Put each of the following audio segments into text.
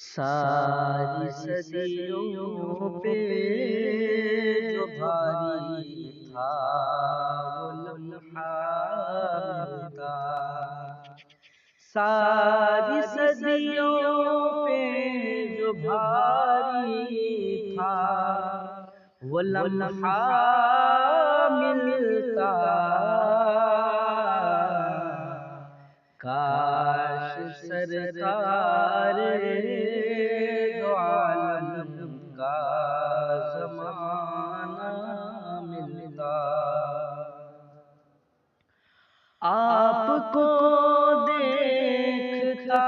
सारी सदियों पे जो भारी था वो लम्हा मिलता। सारी सदियों पे जो भारी था वो लम्हा मिलता। काश सरकार दो आलम का ज़माना मिलता। आपको देखता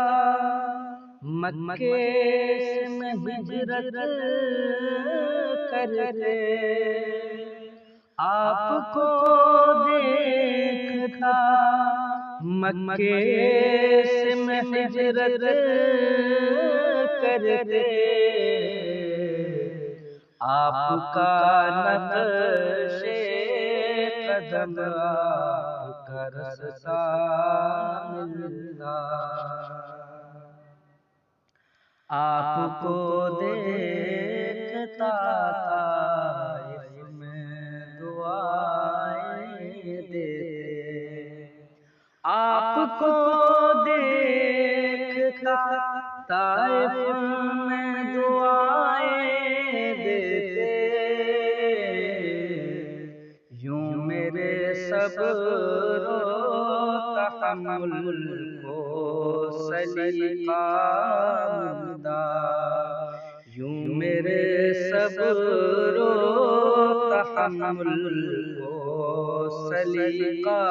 मक्के से मैं हिजरत करते। आपको देखता मक्के से मैं हिजरत करते। आपका नक्शे कदम आपका रास्ता मिलता। आपको देखता ताइफ में दुआएं देते। आपको देखता ताइफ में दुआएं देते। यूं मेरे सब्र तहम्मुल को सलीका मिलता। यूं मेरे सब्र तहम्मुल को सलीका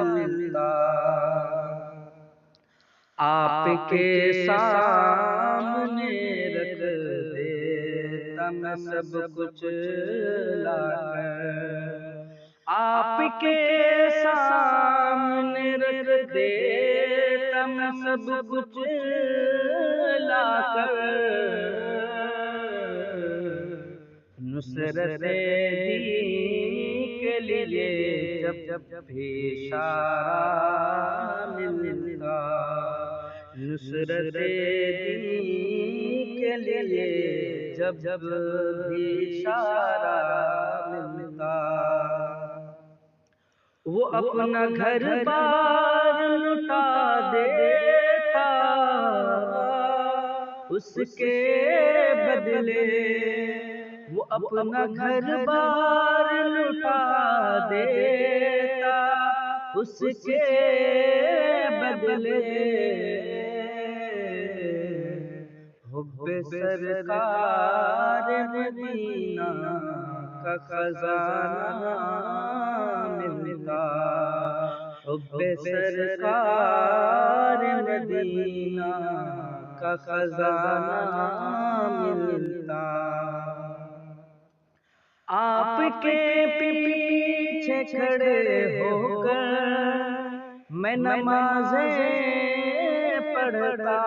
मिलता। आपके सामने रख देता मैं सब कुछ लाकर। आपके सामने रख देता मैं सब कुछ लाकर। नुसरत दीन के लिए जब भी इशारा मिलता। नुसरत दीन के लिए जब भी इशारा मिलता। वो अपना घर बार लुटा देता उसके बदले। वो अपना घर बार लुटा देता उसके बदले। हुब्बे सरकार मदीना का खजाना मिलता। हुब्बे सरकार मदीना का खजाना मिलता। आपके पीछे खड़े होकर मैं नमाज़ें पढ़ता।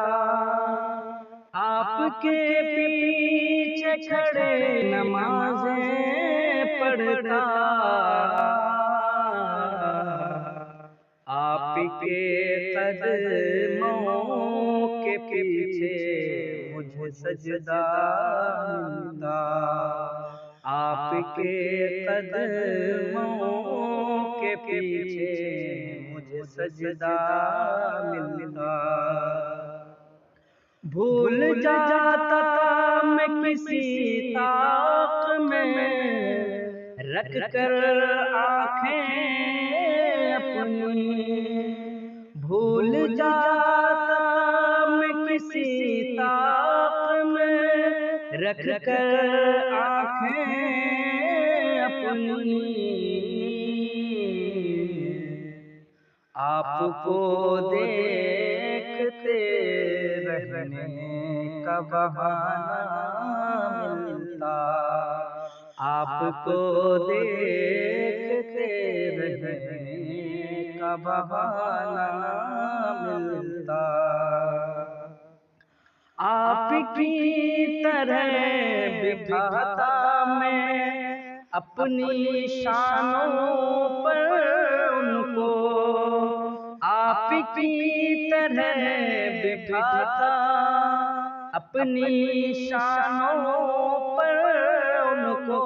आपके पीछे खड़े नमाज़ें पढ़ता। आपके कदमों के पीछे मुझे सजदा मिलता। आपके कदमों के पीछे मुझे सजदा मिलता। भूल जाता मैं किसी ताक में रख कर आँखें अपनी। भूल जाता मैं किसी ताक में रख कर आँखें अपनी। आपको देखते रहने का बहाना मिलता। आपको देखते रहने का बहाना मिलता। आपकी तरह बिठाता मैं अपनी शानों पर उनको। आपकी तरह बिठाता अपनी शानों पर उनको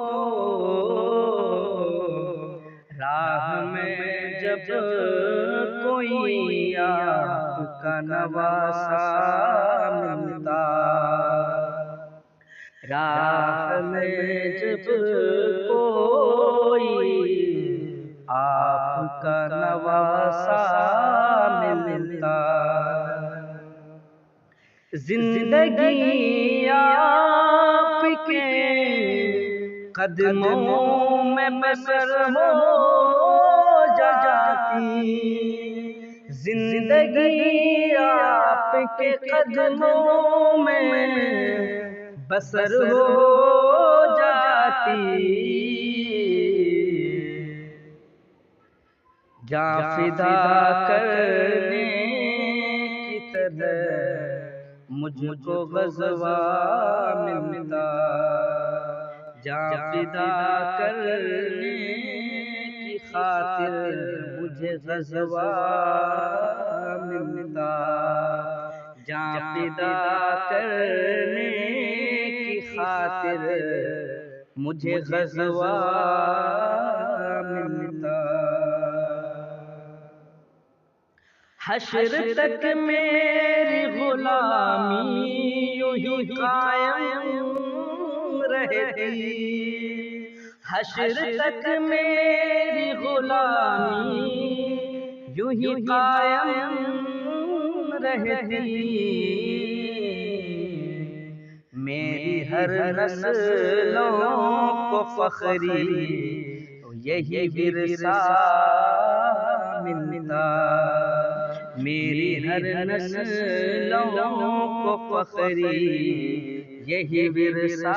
राह में जब कोई आपका नवासा मिलता, राह में जब कोई आपका नवासा मिलता, जिंदगी आपके कदमों में बसर हो जाती, जिंदगी आपके कदमों में बसर हो जाती, जान फिदा करने की तरह मुझको ग़ज़वा मिलता, जान फिदा करने की खातिर मुझे ग़ज़वा मिलता, जान फिदा करने की खातिर मुझे ग़ज़वा मिलता। हश्र तक मेरी गुलामी यूं ही कायम रहेगी, हश्र तक मेरी गुलामी यूं ही कायम रहेगी, मेरी हर नस्लों को फ़ख्री यही विरसा मिलता, मेरी हर नस्लों को फ़ख्री यही विरसा